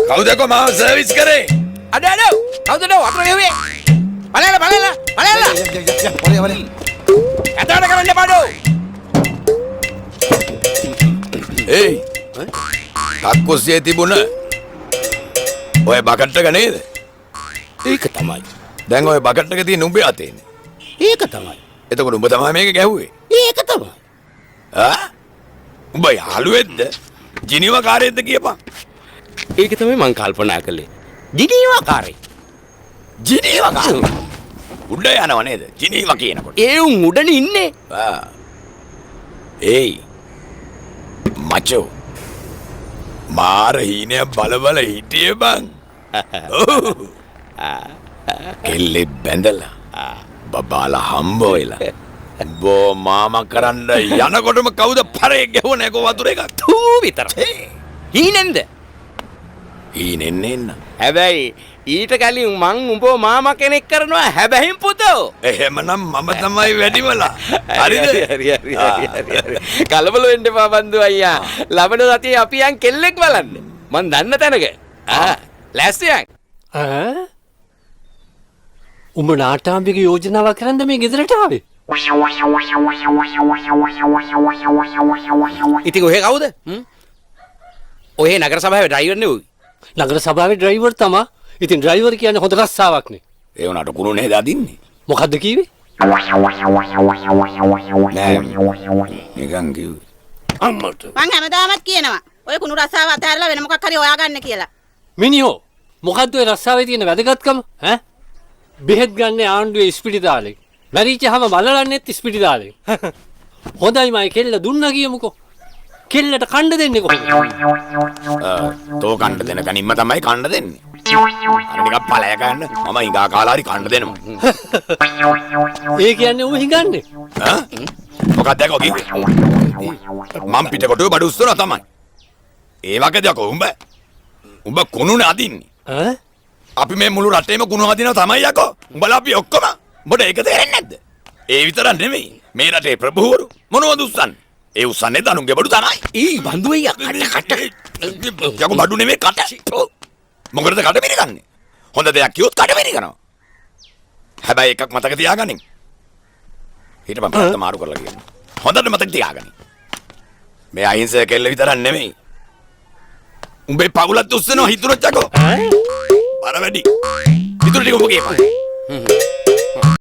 කවුදකෝ මාව සර්විස් කරේ? අඩ කවුදද වතුර ගෙව්වේ? බලන්න. ඇතට කරන්න එපාඩෝ. ඒයි කක්කුස්සියේ තිබුණ ඔය බකට් එක නේද? ඒක තමයි. දැන් ඔය බකට් එක තියෙන උඹේ අතේනේ. ඒක තමයි. එතකොට උඹ තමයි මේක ගැහුවේ. ඒක තමයි. උඹ යාළුවෙක්ද? ජිනීවා කාර්යයක්ද කියපන්. ඒක තමයි මං කල්පනා කළේ. ජිනීවා කාර්යය. ජිනීවා කාර්යය. උඩ යනව නේද? ජිනීවා කියනකොට. ඒ උන් උඩනේ ඉන්නේ. ඒයි මචෝ මාර හීනය බල හිටියේ බං. කෙල්ලෙ බැඳලා බබාලා හම්බෝයිලා බෝ මාමා කරන්න යනකොටම කවුද පරේ ගැහුවනේ කො වතුර එකක් තූ විතර. හීනෙන්ද? හීනෙන් එන්න. හැබැයි ඊට කලින් මං උඹව මාමා කෙනෙක් කරනවා හැබැයින් පුතෝ. එහෙමනම් මම තමයි වැඩිමලා. හරිද? හරි. කලබල වෙන්න එපා බන්දු අයියා. ලබන සතියේ අපි යන් කෙල්ලෙක් බලන්න. මං දන්න තැනක. ලෑස්තියන්. උඹ නාටාම්බික යෝජනාවක් කරන්ද මේ ගෙදරට ආවේ? ඉතින් ඔහෙ කවුද? ඔහෙ නගර සභාවේ ඩ්‍රයිවර් නේ උයි. නගර සභාවේ ඩ්‍රයිවර් තමා. ඉතින් ඩ්‍රයිවර් කියන්නේ හොඳ රස්සාවක් නේ. ඒ වුණාට කුණු නේද අදින්නේ? මොකද්ද කිව්වේ? නෑ නිකන් කිව්වේ. අම්මට. මං හැමදාමත් කියනවා ඔය කුණු රස්සාව අතහැරලා වෙන මොකක් හරි හොයාගන්න කියලා. මිනිහෝ මොකද්ද ඔය රස්සාවේ තියෙන වැදගත්කම? ඈ? බෙහෙත් ගන්න ආණ්ඩුවේ ඉස්පිරිතාලේ. මැරිච්චහම මලලන්නෙත් ඉස්පිරිතාලේ. හොඳයි මයි කෙල්ල දුන්නා කියමුකෝ. කෙල්ලට කණ්ඩ දෙන්නේ කොහොමද? තෝ කණ්ඩ දෙන කනින්ම තමයි කණ්ඩ දෙන්නේ. අර නිකන් පළය ගන්න මම හිඟා කාලා හරි කණ්ඩ දෙනවා. ඒ කියන්නේ ඌ හිඟන්නේ. මොකක්ද යකෝ කිව්වේ? මම් පිට කොටුවේ බඩු උස්සනවා තමයි. ඒ වගේද යකෝ උඹ කුණුනේ අදින්නේ. ඈ? අපි මේ මුළු රටේම කුණු අදිනවා තමයි යකෝ. උඹලා අපි ඔක්කොම. උඹට ඒක තේරෙන්නේ නැද්ද? ඒ විතරක් නෙමෙයි. මේ රටේ ප්‍රභූවරු මොනවද උස්සන්නේ? ඒ උස්සන්නේ දනුන්ගේ බඩු තමයි. ඊ බන්දු අයියා කට. යකෝ බඩු නෙමෙයි කට. මොකටද කට මිරිකන්නේ? හොඳ දෙයක් කිව්වොත් කට මිරිකනවා. හැබැයි එකක් මතක තියාගනින්. හිටපන් පැත්ත මාරු කරලා කියන්න. හොඳට මතක තියාගනින්. මේ අහිංසක කෙල්ල විතරක් නෙමෙයි. උඹේ පවුලත් උස්සනවා හිතුනොත් යකෝ. බර වැඩි. හිතුන ටික උඹ කියපන්.